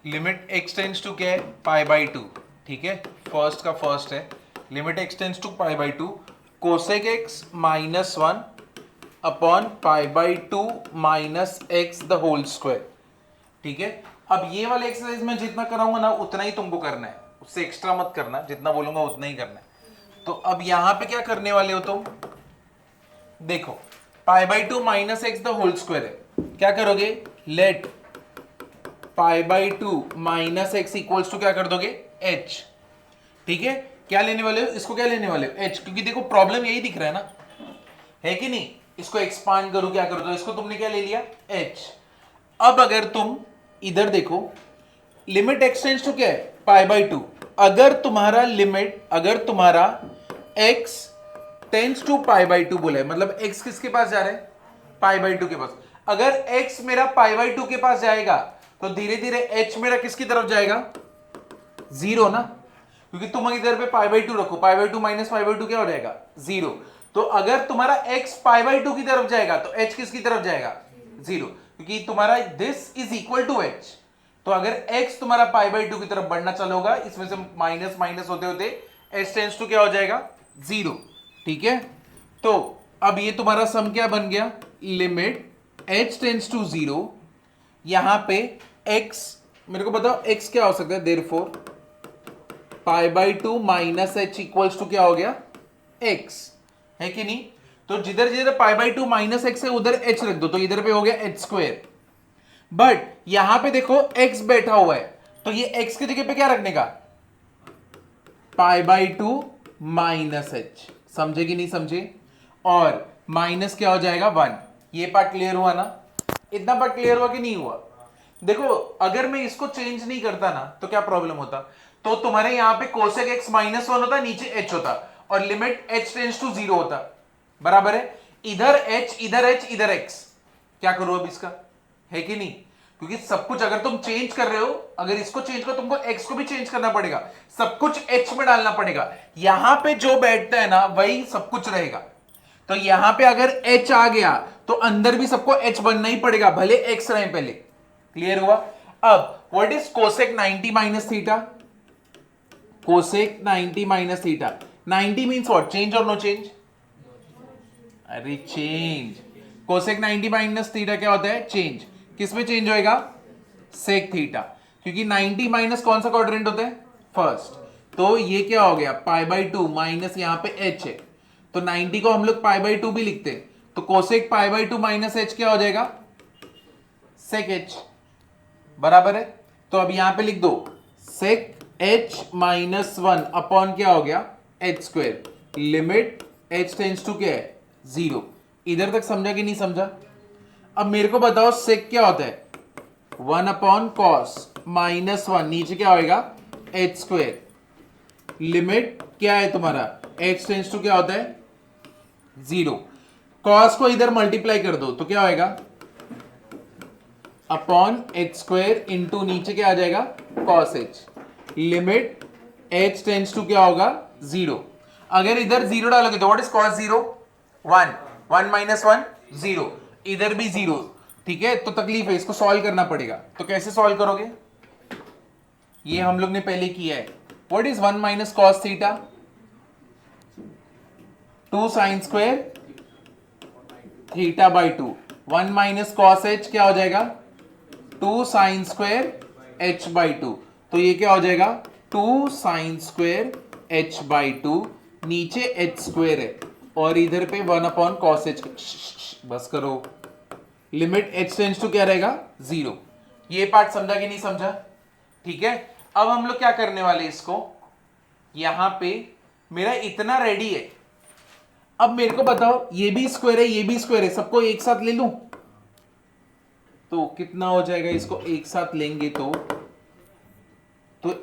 Limit x tends to क्या है, पाई by to, ठीक है, फर्स्ट का फर्स्ट है, limit x tends to pi by two cosec x minus one upon pi by two minus x the whole square, ठीक है। अब ये वाले एक्सरसाइज में जितना कराऊंगा ना उतना ही तुमको करना है, उससे एक्स्ट्रा मत करना, जितना बोलूंगा उतना ही करना है। तो अब यहां पे क्या करने वाले हो तुम, देखो pi by two minus x the whole square है, क्या करोगे, let pi by two minus x equals to क्या कर दोगे, एच, ठीक है। क्या लेने वाले हो, इसको क्या लेने वाले हो, एच, क्योंकि देखो प्रॉब्लम यही दिख रहा है ना, है कि नहीं। इसको एक्सपांड करो, क्या करो, तो इसको तुमने क्या ले लिया, एच। अब अगर तुम इधर देखो, लिमिट एक्सटेंड्स टू क्या है, पाई बाई टू, अगर तुम्हारा लिमिट, अगर तुम्हारा x tends to pi by two बोला है, मतलब x किसके पास जा रहा है, पाई बाई टू के पास, अगर x मेरा पाई बाई टू के पास जाएगा तो धीरे धीरे h मेरा किसकी तरफ जाएगा, जीरो ना, क्योंकि तुम इधर पे पाई बाई टू रखो, पाई by two minus pi by to क्या हो जाएगा, जीरो। तो अगर तुम्हारा x पाई बाई टू की तरफ जाएगा तो h किसकी तरफ जाएगा, जीरो, क्योंकि तुम्हारा this is equal to h। तो अगर x तुम्हारा पाई बाई टू की तरफ बढ़ना चालू होगा, इसमें से माइनस माइनस होते होते h टेंड्स टू क्या हो जाएगा, जीरो, ठीक है। तो अब ये तुम्हारा सम क्या बन गया, limit h tends to zero, यहां पे x, मेरे को बताओ x क्या हो सकता है, therefore pi by two minus h equals to क्या हो गया, x, है कि नहीं। तो जिधर जिधर पाई बाई टू माइनस एक्स है उधर h रख दो, तो इधर पे हो गया एच स्क्वायर। बट यहां पे देखो x बैठा हुआ है, तो ये x की जगह पे क्या रखने का, पाई बाई टू माइनस एच, समझे कि नहीं समझे, और माइनस क्या हो जाएगा, वन। ये पार्ट क्लियर हुआ ना, इतना पार्ट क्लियर हुआ कि नहीं हुआ। देखो अगर मैं इसको चेंज नहीं करता ना तो क्या प्रॉब्लम होता, तो तुम्हारे यहां पे कोसेक एक्स माइनस वन होता, नीचे एच होता, और limit h tends to zero होता, बराबर है। इधर एच, इधर एच, इधर एक्स, क्या करो अब इसका, है कि नहीं, क्योंकि सब कुछ अगर तुम चेंज कर रहे हो, अगर इसको चेंज करो तुमको एक्स को भी चेंज करना पड़ेगा, सब कुछ एच में डालना पड़ेगा, यहां पे जो बैठता है ना वही सब कुछ रहेगा। तो यहां पे अगर एच आ गया तो अंदर भी सबको एच बनना ही पड़ेगा, भले एक्स रहे पहले, क्लियर हुआ। अब what is cosec 90 minus theta, cosec 90 minus theta, 90 means what, change और नो चेंज, अरे चेंज, कोसेक 90 माइनस थीटा क्या होता है, चेंज, किस में चेंज होएगा, सेक थीटा, क्योंकि 90 माइनस कौन सा क्वाड्रेंट होता है, फर्स्ट। तो ये क्या हो गया, पाई बाई टू माइनस यहां पे एच है, तो 90 को हम लोग पाई बाई टू भी लिखते हैं, तो cosec pi by two minus H क्या हो जाएगा, सेक एच, बराबर है। तो अब यहां पे लिख दो sec h minus one upon क्या हो गया, h square, limit h tends to क्या है, जीरो। इधर तक समझा कि नहीं समझा। अब मेरे को बताओ सेक क्या होता है, one upon cos minus one, नीचे क्या होएगा, एच स्क्वायर, लिमिट क्या है तुम्हारा, एच टेंड्स टू क्या होता है, जीरो। कॉस को इधर मल्टीप्लाई कर दो तो क्या होएगा, अपॉन एच स्क्वायर इंटू नीचे क्या आ जाएगा, cos h, limit h tends to क्या होगा, जीरो। अगर इधर जीरो डालोगे तो what is cos zero, one, one minus one zero, इधर भी जीरो, ठीक है। तो तकलीफ है, इसको सॉल्व करना पड़ेगा, तो कैसे सॉल्व करोगे, ये हम लोग ने पहले किया है। What is one minus cos theta, two sine square theta by two, one minus cos h क्या हो जाएगा, two sine square h by two, तो ये क्या हो जाएगा, two sine square h by two, नीचे एच स्क्वायर है और इधर पे वन अपॉन कॉस एच, बस करो, लिमिट एच टेंड्स टू क्या रहेगा, जीरो। ये पार्ट समझा कि नहीं समझा, ठीक है। अब हम लोग क्या करने वाले, इसको यहां पे मेरा इतना रेडी है, अब मेरे को बताओ ये भी स्क्वायर है, ये भी स्क्वायर है, सबको एक साथ ले लूं तो कितना हो जाएगा, इसको एक साथ लेंगे तो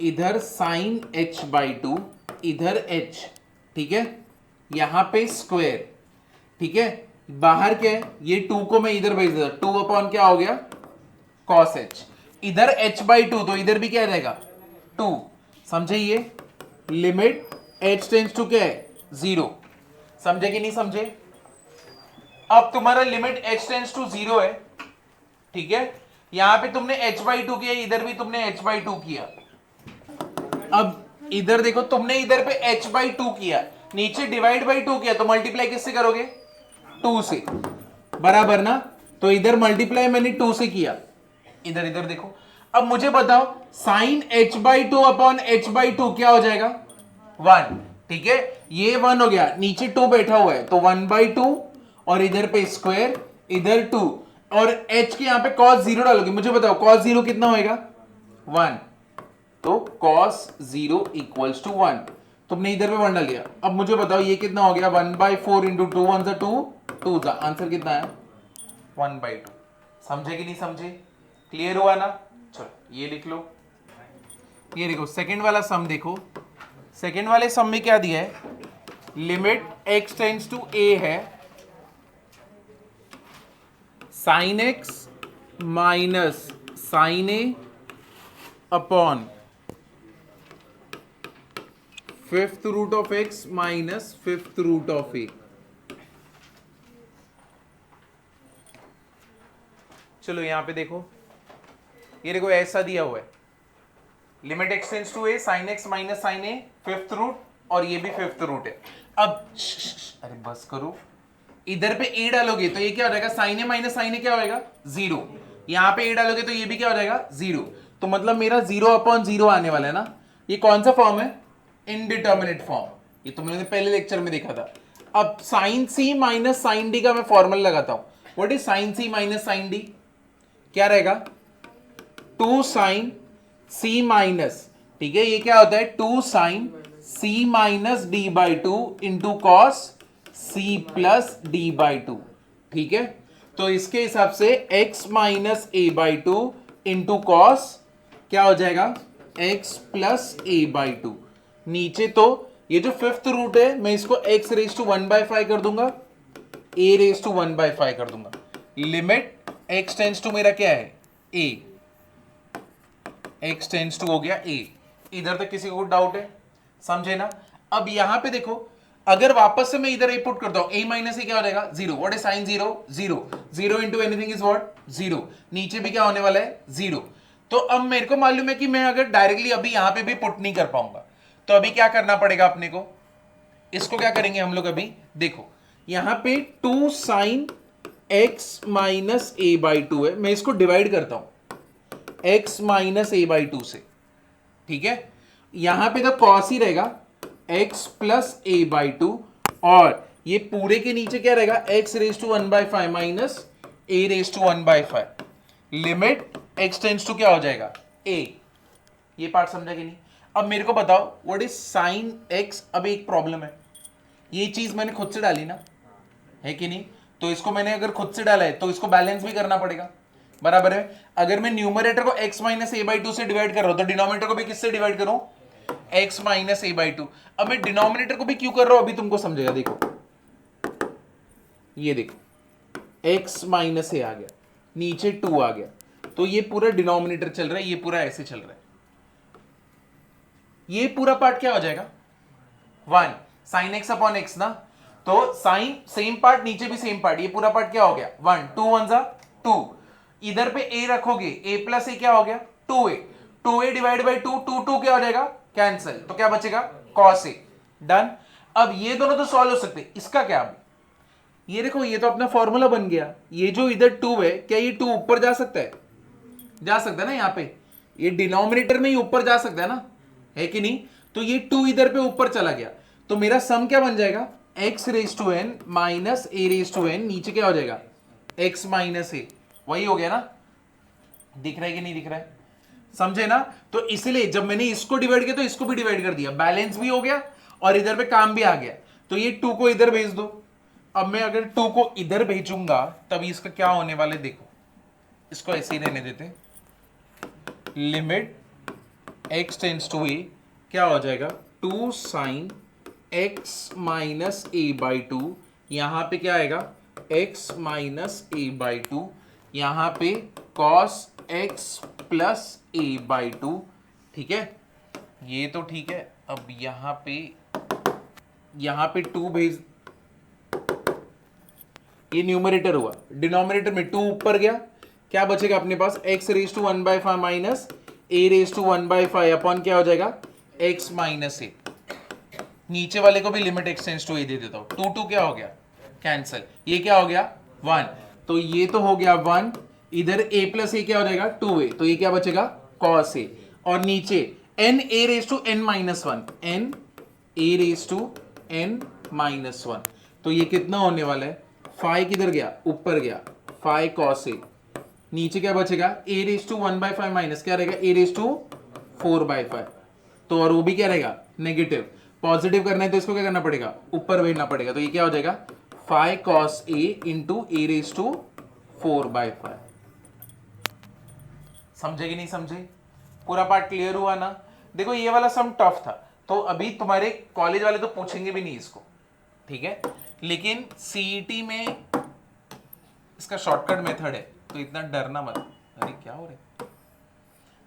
इधर साइन एच बाई टू, इधर एच, ठीक है, यहां पे स्क्वायर, ठीक है, बाहर क्या है, ये टू को मैं इधर भेज देता, टू अपॉन क्या हो गया, कॉस एच, इधर एच बाई टू, तो इधर भी क्या रहेगा, टू, समझे, ये लिमिट एच टेंड्स टू क्या है, जीरो, समझे कि नहीं समझे। अब तुम्हारा limit h tends to zero है, ठीक है, यहां पे तुमने h/2 किया, इधर भी तुमने h/2 किया। अब इधर देखो, तुमने इधर पे h/2 किया, नीचे डिवाइड बाई 2 किया, तो मल्टीप्लाई किससे करोगे? 2 से, बराबर ना? तो इधर मल्टीप्लाई मैंने 2 से किया, इधर इधर देखो। अब मुझे बताओ साइन h/2 अपॉन h/2 क्या हो जाएगा? 1। ठीक है, ये 1 हो गया, नीचे 2 बैठा हुआ है तो 1/2, और इधर पे स्क्वायर, इधर 2, और h के यहां पे cos 0 डालोगे। मुझे बताओ cos 0 कितना होएगा? 1। तो cos 0 इक्वल्स टू 1। तुमने इधर पे 1 डाल दिया। अब मुझे बताओ ये कितना हो गया? 1/4 इंटू 2 1 2 2 का आंसर कितना है? 1/2। समझे कि नहीं समझे? क्लियर हुआ ना? चलो ये लिख लो। ये देखो सेकंड वाला सम देखो, सेकंड वाले सम में क्या दिया है? Limit x tends to a है, sine x minus sine a upon fifth root of x minus fifth root of a। चलो यहां पे देखो, ये देखो ऐसा दिया हुआ है, limit x tends to a sine x minus sine a fifth root, और ये भी फिफ्थ रूट है। अब अरे बस करो, इधर पे a डालोगे तो ये क्या हो जाएगा? Sine a minus sine a क्या होएगा? 0। यहां पे a डालोगे तो ये भी क्या हो जाएगा? 0। तो मतलब मेरा 0/0 आने वाला है ना। ये कौन सा फॉर्म है? Indeterminate form. ये तुम लोगों ने पहले लेक्चर में देखा था। अब sine c minus sine d का मैं फॉर्मूला लगाता हूं। What is sine c minus sine d? क्या रहेगा? 2 साइन c माइनस, ठीक है, ये क्या होता है? 2 sine c minus d/2 into cos c plus d/2। ठीक है, तो इसके हिसाब से x minus a/2 into cos क्या हो जाएगा? x plus a/2। नीचे तो ये जो फिफ्थ रूट है मैं इसको x रेज टू 1/5 कर दूंगा, a रेज टू 1/5 कर दूंगा। लिमिट x टेंड्स टू मेरा क्या है? a। x टेंड्स टू हो गया a। इधर तक किसी को डाउट है? समझे ना? अब यहां पे देखो, अगर वापस से मैं इधर a पुट करता हूं, a माइनस a क्या हो जाएगा? 0। What is sign 0? 0। 0 into anything is what? 0। नीचे भी क्या होने वाला है? 0। तो अब मेरे को मालूम है कि मैं अगर डायरेक्टली अभी यहां पे भी पुट नहीं कर पाऊंगा, तो अभी क्या करना पड़ेगा अपने को? इसको क्या करेंगे हम लोग? अभी देखो यहां पे 2 साइन x माइनस a/2 है, मैं इसको डिवाइड करता हूं x माइनस a/2 से। ठीक है, यहां पे तो कॉस ही रहेगा x प्लस a/2, और ये पूरे के नीचे क्या रहेगा? x raise to 1/5 minus a raise to 1/5। Limit x tends to क्या हो जाएगा? a। ये पार्ट समझा कि नहीं? अब मेरे को बताओ व्हाट इज साइन x। अब एक प्रॉब्लम है, ये चीज मैंने खुद से डाली ना, है कि नहीं? तो इसको मैंने अगर खुद से डाला है तो इसको बैलेंस भी करना पड़ेगा, बराबर है? अगर मैं न्यूमरेटर को x माइनस a/2 से डिवाइड कर रहा हूं तो डिनोमिनेटर को भी किससे डिवाइड करूं? x minus a/2। अब मैं डिनोमिनेटर को भी क्यों कर रहा हूं अभी तुमको समझेगा। देखो ये देखो x माइनस a आ गया, नीचे 2 आ गया, तो ये पूरा डिनोमिनेटर चल रहा है, ये पूरा ऐसे चल रहा है। ये पूरा पार्ट क्या हो जाएगा? 1 साइन x अपॉन x ना, तो साइन सेम पार्ट, नीचे भी सेम पार्ट, ये पूरा पार्ट क्या हो गया? 1 2 1 जा 2। इधर पे a रखोगे, a प्लस a क्या हो गया? 2a। 2a डिवाइड बाई 2, 2 2 क्या हो जाएगा? कैंसिल, तो क्या बचेगा? cos a। डन। अब ये दोनों तो सॉल्व हो सकते, इसका क्या? ये देखो ये तो अपना फॉर्मूला बन गया। ये जो इधर 2 है, क्या ये 2 ऊपर जा सकता है? जा सकता है ना, यहां पे ये डिनोमिनेटर में ही ऊपर जा सकता है ना, है कि नहीं? तो ये 2 इधर पे ऊपर चला गया, तो मेरा सम क्या बन जाएगा? x raise to n minus a raise to n, नीचे क्या हो जाएगा? x minus a। वही हो गया ना? दिख रहा है कि नहीं दिख रहा है? समझे ना? तो इसलिए जब मैंने इसको डिवाइड किया तो इसको भी डिवाइड कर दिया, बैलेंस भी हो गया और इधर पे काम भी आ गया। तो ये 2 को इधर भेज दो। अब मैं अगर 2 को इधर भेजूंगा तभी इसका क्या होने वाले देखो, इसको ऐसे ही रहने देते। Limit x tends to a क्या हो जाएगा? 2 साइन x माइनस a/2, यहां पे क्या आएगा? x माइनस a/2, यहां पे cos x प्लस a/2। ठीक है, ये तो ठीक है। अब यहां पे 2 भेज, ये न्यूमरेटर हुआ, डिनोमिनेटर में 2 ऊपर गया, क्या बचेगा अपने पास, x raise to 1/5 minus a raise to 1/5 upon क्या हो जाएगा x माइनस ए। नीचे वाले को भी लिमिट एक्सटेंड्स टू ए दे देता हूं, 2 क्या हो गया कैंसिल, ये क्या हो गया 1, तो ये तो हो गया 1, इधर a प्लस ए क्या हो जाएगा 2a, तो ये क्या बचेगा cos a, और नीचे n a raise to n minus 1, n a raise to n minus 1, तो ये कितना होने वाला है, 5 किधर गया ऊपर गया 5 cos a, नीचे क्या बचेगा a रेज टू 1/5 माइनस क्या रहेगा a रेज टू 4/5, तो और वो भी क्या रहेगा नेगेटिव, पॉजिटिव करना है तो इसको क्या करना पड़ेगा ऊपर भेजना पड़ेगा, तो ये क्या हो जाएगा 5 cos a into a raise to 4/5। समझे कि नहीं समझे, पूरा पार्ट क्लियर हुआ ना। देखो ये वाला सम टफ था, तो अभी तुम्हारे कॉलेज वाले तो पूछेंगे भी नहीं इसको, ठीक है, लेकिन सीईटी में इसका शॉर्टकट मेथड है, तो इतना डरना मत। अरे क्या हो रहा है,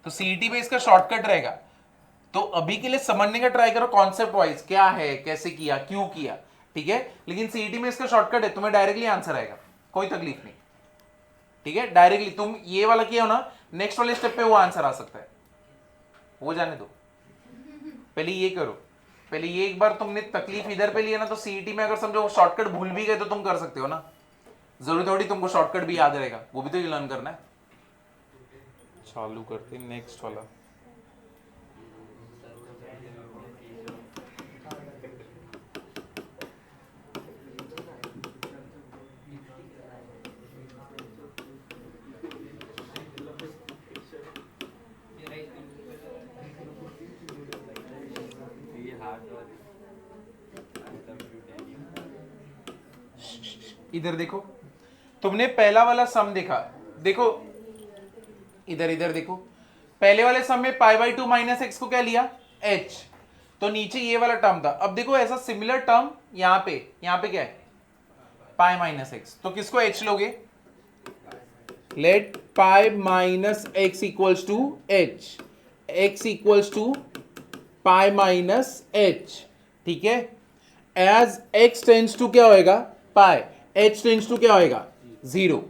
तो सीईटी में इसका शॉर्टकट रहेगा, तो अभी के लिए समझने का ट्राई करो कॉन्सेप्ट वाइज क्या है, कैसे किया, क्यों किया, ठीक है, लेकिन सीईटी में इसका शॉर्टकट है, तुम्हें डायरेक्टली आंसर आएगा, कोई तकलीफ नहीं, ठीक है, डायरेक्टली तुम ये वाला किया हो ना, नेक्स्ट वाले स्टेप पे वो आंसर आ सकता है, वो जाने दो, पहले ये करो, पहले ये एक बार तुमने तकलीफ इधर पे लिया ना, तो सीईटी में अगर समझो शॉर्टकट भूल भी गए तो तुम कर सकते हो ना, जरूरी थोड़ी तुमको शॉर्टकट भी याद रहेगा, वो भी तो लर्न करना है। चालू करते नेक्स्ट वाला, इधर देखो, तुमने पहला वाला सम देखा, देखो इधर इधर देखो, पहले वाले सम में π/2 माइनस एक्स को क्या लिया h, तो नीचे ये वाला टर्म था, अब देखो ऐसा सिमिलर टर्म यहां पे क्या है पाई माइनस एक्स, तो किसको h लोगे, let pi minus x equals to h, x equals to pi minus h, ठीक है, एज x टेंस टू क्या होएगा पाई, h टेंस टू क्या होएगा 0।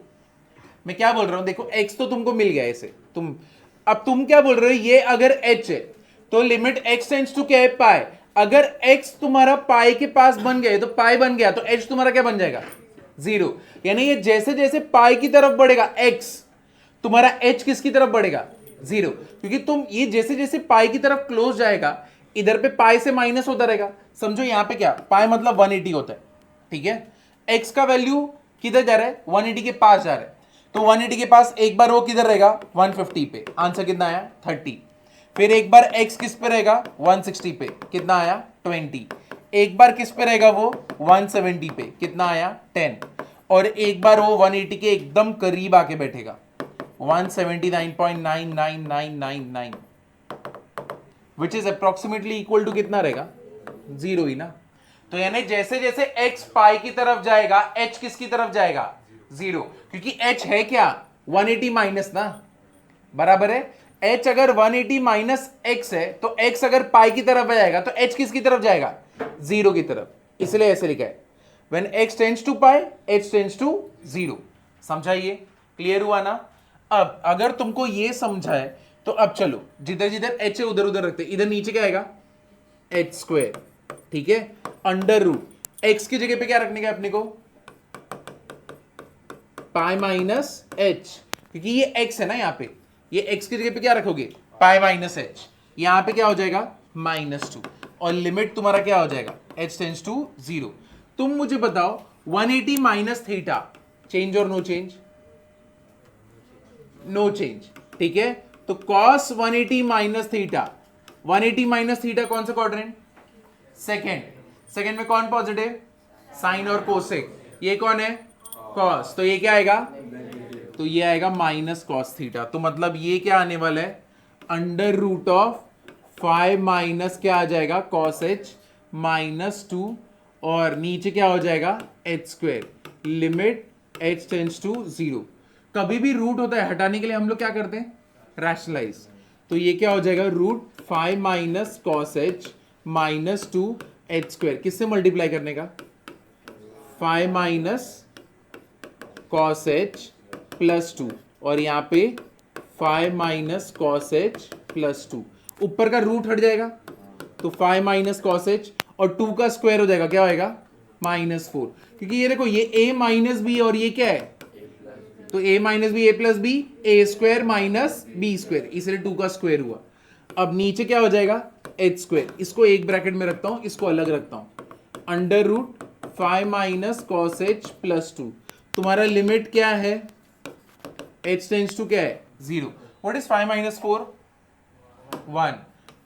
मैं क्या बोल रहा हूं, देखो x तो तुमको मिल गया ऐसे, अब तुम क्या बोल रहे हो, ये अगर h है तो लिमिट x टेंस टू क्या है पाई, अगर x तुम्हारा पाई के पास बन गया तो पाई बन गया, तो h तुम्हारा क्या बन जाएगा 0, यानी ये जैसे जैसे पाई की तरफ बढ़ेगा x, तुम्हारा h किसकी तरफ बढ़ेगा 0, क्योंकि तुम ये जैसे जैसे पाई की तरफ क्लोज जाएगा, इधर पे पाई से माइनस होता रहेगा, समझो यहां पे क्या पाई मतलब 180 होता है, ठीक है, x का वैल्यू किधर जा रहा है 180 के पास जा रहा है, तो 180 के पास एक बार वो किधर रहेगा 150 पे, आंसर कितना आया 30, फिर एक बार x किस पे रहेगा 160 पे, कितना आया 20, एक बार किस पे रहेगा वो 170 पे, कितना आया 10, और एक बार वो 180 के एकदम करीब आके बैठेगा 179.99999, which is approximately equal to कितना रहेगा 0 ही ना, तो यानी जैसे जैसे x पाई की तरफ जाएगा h किसकी तरफ जाएगा 0, क्योंकि h है क्या 180 माइनस ना, बराबर है, h अगर 180 माइनस x है तो x अगर पाई की तरफ जाएगा तो h किसकी तरफ जाएगा 0 की तरफ, इसलिए ऐसे लिखा है when x tends to pi h tends to 0। समझाइए, क्लियर हुआ ना। अब अगर तुमको ये समझा है तो अब चलो जिधर जिधर h है उधर उधर रखते, इधर नीचे क्या आएगा h स्क्वायर, ठीक है, अंडर रूट x की जगह पे क्या रखने का अपने को पाई माइनस h, क्योंकि ये x है ना, यहाँ पे ये x की जगह पे क्या रखोगे पाई माइनस h, यहां पे क्या हो जाएगा -2, और लिमिट तुम्हारा क्या हो जाएगा h टेंस टू 0। तुम मुझे बताओ 180 माइनस थीटा चेंज और नो चेंज, नो चेंज, ठीक है, तो cos 180 minus theta, 180 minus theta कौन सा क्वाड्रेंट सेकेंड, सेकेंड में कौन पॉजिटिव साइन और कोसेक, ये कौन है cos, तो ये क्या आएगा, तो ये आएगा माइनस कॉस थीटा, तो मतलब ये क्या आने वाला है अंडर रूट ऑफ 5 माइनस क्या आ जाएगा cos h -2, और नीचे क्या हो जाएगा h square, limit h tends to 0। कभी भी रूट होता है हटाने के लिए हम लोग क्या करते हैं रैशनलाइज, तो ये क्या हो जाएगा root 5 minus cos h -2 h square, किससे मल्टीप्लाई करने का 5 माइनस कॉस h +2, और यहाँ पे five minus cos H plus two, ऊपर का रूट हट जाएगा तो फाइव माइनस कॉस एच और टू का स्क्वायर हो जाएगा, क्या होएगा -4, क्योंकि ये देखो ये a माइनस बी और ये क्या है, तो a minus b a plus b, a square minus b square, इसलिए 2 का स्क्वायर हुआ। अब नीचे क्या हो जाएगा एच स्क्वायर, इसको एक ब्रैकेट में रखता हूं, इसको अलग रखता हूं, under root 5 minus cos H plus 2। तुम्हारा लिमिट क्या है, h टेंड्स टू क्या है 0। व्हाट इज 5 माइनस 4, 1,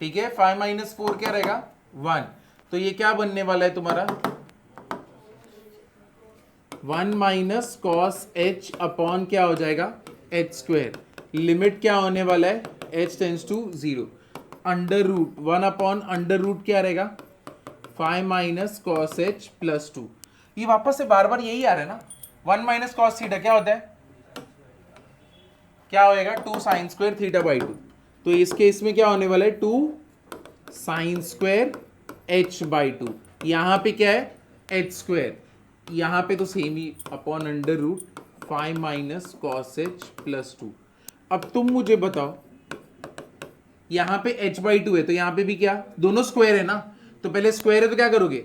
ठीक है, 5 माइनस 4 क्या रहेगा 1, तो ये क्या बनने वाला है तुम्हारा 1 माइनस कॉस एच अपॉन क्या हो जाएगा एच स्क्वायर, लिमिट क्या होने वाला है h tends to 0, under root 1 upon under root क्या रहेगा 5 माइनस कॉस एच प्लस 2। ये वापस से बार बार यही आ रहा है ना, 1 माइनस कॉस थीटा क्या होता है, क्या होएगा 2 साइन स्क्वायर थीटा बाई 2, तो इस केस में क्या होने वाला है 2 साइन स्क्वायर h बाई 2, यहां पे क्या है h स्क्वायर, यहां पे तो सेम ही upon under root 5 minus cos H plus 2। अब तुम मुझे बताओ यहां पे h बाई 2 है तो यहां पे भी क्या, दोनों स्क्वायर है ना, तो पहले स्क्वायर है तो क्या करोगे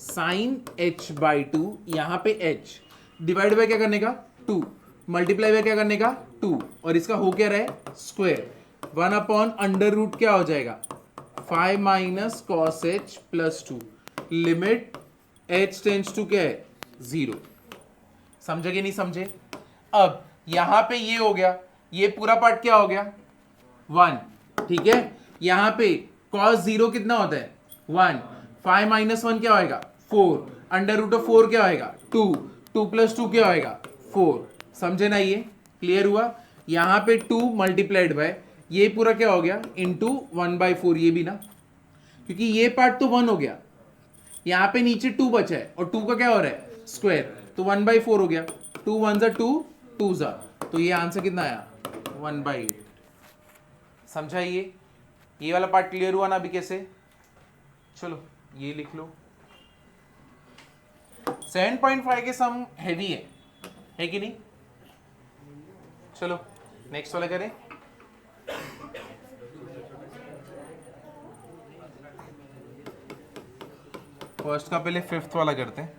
साइन h बाई 2, यहां पे h डिवाइड बाय क्या करने का 2, मल्टीप्लाई बाय क्या करने का 2, और इसका हो क्या रहा है स्क्वायर, 1 अपॉन अंडर रूट क्या हो जाएगा 5 minus cos H plus 2, limit h tends to क्या है 0। समझे कि नहीं समझे। अब यहां पे ये हो गया, ये पूरा पार्ट क्या हो गया 1, ठीक है, यहां पे cos 0 कितना होता है 1, 5 माइनस 1 क्या होएगा 4, अंडर रूट ऑफ 4 क्या होएगा 2, 2 प्लस 2 क्या होएगा 4, समझे ना, ये क्लियर हुआ। यहां पे 2 मल्टीप्लाइड बाय ये पूरा क्या हो गया इंटू 1/4, ये भी ना, क्योंकि ये पार्ट तो 1 हो गया, यहां पे नीचे 2 बचा है और 2 का क्या हो रहा है स्क्वायर, तो 1/4 हो गया, 2 1 जा 2, 2 जा, तो ये आंसर कितना आया 1/8। समझा ये वाला पार्ट क्लियर हुआ ना अभी कैसे, चलो ये लिख लो। 7.5 के सम हैवी है कि नहीं, चलो नेक्स्ट वाला करें। फर्स्ट का पहले फिफ्थ वाला करते हैं।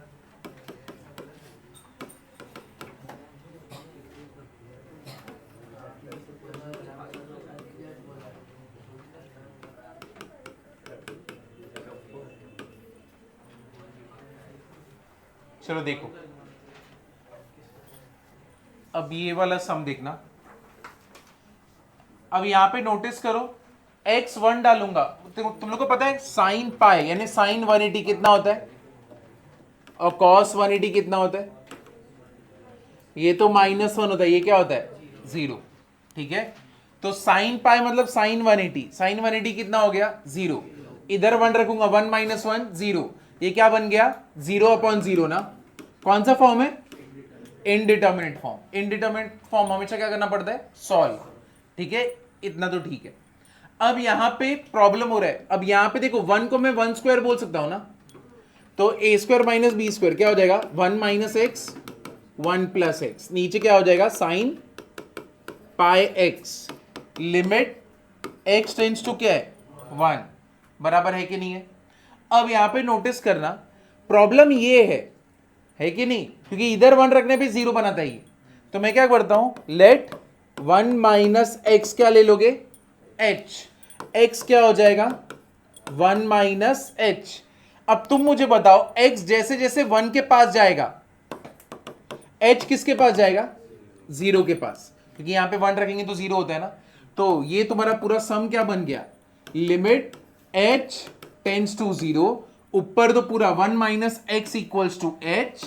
चलो देखो अब ये वाला सम देखना, अब यहां पे नोटिस करो x1 डालूंगा, तुम लोग को पता है साइन पाई यानी साइन 180 कितना होता है और कॉस 180 कितना होता है, ये तो -1 होता है, ये क्या होता है 0, ठीक है, तो साइन पाई मतलब साइन 180, साइन 180 कितना हो गया 0, इधर 1 रखूंगा 1 माइनस 1 0, ये क्या बन गया 0/0 ना, कौन सा फॉर्म है इनडिटर्मिनेट फॉर्म, इनडिटर्मिनेट फॉर्म हमेशा क्या करना पड़ता है सॉल्व, ठीक है, इतना तो ठीक है। अब यहां पे प्रॉब्लम हो रहा है, अब यहां पे देखो 1 को मैं 1 स्क्वायर बोल सकता हूं ना, तो a square minus b square क्या हो जाएगा 1 माइनस एक्स 1 प्लस एक्स, नीचे क्या हो जाएगा sine pi x, limit x tends to क्या है 1, बराबर है कि नहीं है। अब यहां पे नोटिस करना प्रॉब्लम ये है कि नहीं, क्योंकि इधर 1 रखने पे 0 बनाता है, तो मैं क्या करता हूं लेट 1 माइनस एक्स क्या ले लोगे h, x क्या हो जाएगा 1 माइनस h। अब तुम मुझे बताओ x जैसे जैसे 1 के पास जाएगा h किसके पास जाएगा 0 के पास, क्योंकि यहां पे 1 रखेंगे तो 0 होता है ना, तो ये तुम्हारा पूरा सम क्या बन गया लिमिट h टेंड्स टू 0, ऊपर तो पूरा 1 minus x equals to h,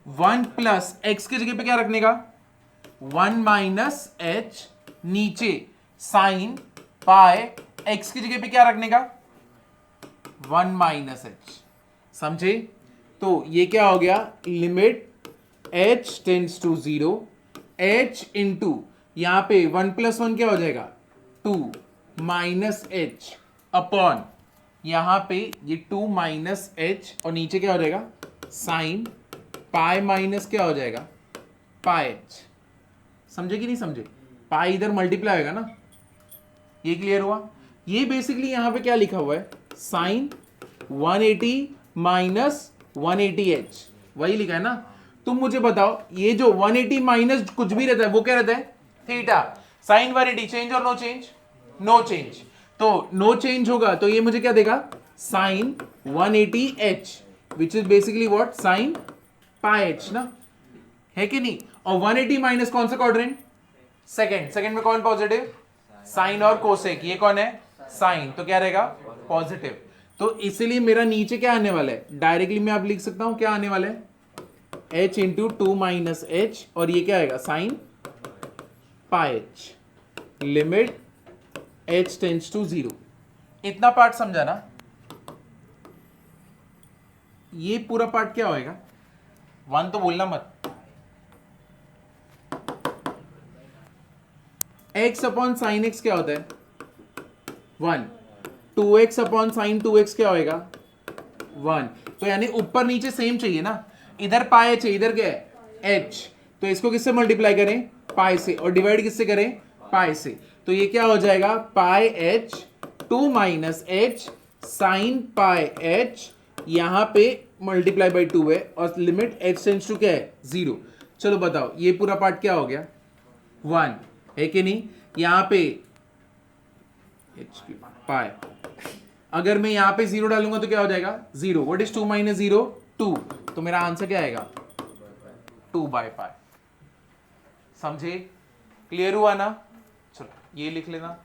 1 plus x की जगह पे क्या रखने का 1 माइनस h, नीचे साइन पाई एक्स की जगह पे क्या रखने का 1 माइनस h, समझे, तो ये क्या हो गया limit h tends to 0, h into यहां पे 1 प्लस 1 क्या हो जाएगा 2 माइनस h अपॉन यहां पे ये 2 माइनस h और नीचे क्या हो जाएगा साइन पाई माइनस क्या हो जाएगा पाई h, समझे कि नहीं समझे? पाई इधर मल्टीप्लाई होगा ना, ये क्लियर हुआ? ये बेसिकली यहां पे क्या लिखा हुआ है, साइन 180 माइनस 180h, वही लिखा है ना। तुम मुझे बताओ ये जो 180 माइनस कुछ भी रहता है वो क्या रहता है, थीटा। साइन 180 चेंज और नो चेंज, नो चेंज, तो नो चेंज होगा तो ये मुझे क्या देगा, sine 180h which is basically what, sine pi h ना, है कि नहीं? और 180 माइनस कौन सा क्वाड्रेंट, सेकंड, सेकंड में कौन पॉजिटिव, साइन और कोसेक, ये कौन है, साइन, तो क्या रहेगा, पॉजिटिव। तो इसलिए मेरा नीचे क्या आने वाला है, डायरेक्टली मैं आप लिख सकता हूं क्या आने वाला है, h इंटू 2 माइनस h, और ये क्या आएगा, sine pi h, limit h tends to 0। इतना पार्ट समझा ना? ये पूरा पार्ट क्या होएगा, 1 तो बोलना मत, x अपॉन साइन x क्या होता है 1, 2x अपॉन साइन 2x क्या होएगा 1, तो यानी ऊपर नीचे सेम चाहिए ना, इधर पाई h है, इधर क्या है h, तो इसको किससे मल्टीप्लाई करें, पाई से, और डिवाइड किससे करें, पाई से, तो ये क्या हो जाएगा, पाई h 2 minus h sign pi h, यहां पे मल्टीप्लाई बाई 2 है, और लिमिट h टेंड्स टू क्या है 0। चलो बताओ ये पूरा पार्ट क्या हो गया 1, है कि नहीं? यहां पे h की पाई, अगर मैं यहां पे 0 डालूंगा तो क्या हो जाएगा 0, व्हाट इज 2 माइनस 0, 2, तो मेरा आंसर क्या आएगा 2/पाई। समझे? क्लियर हुआ ना? चलो ये लिख लेना।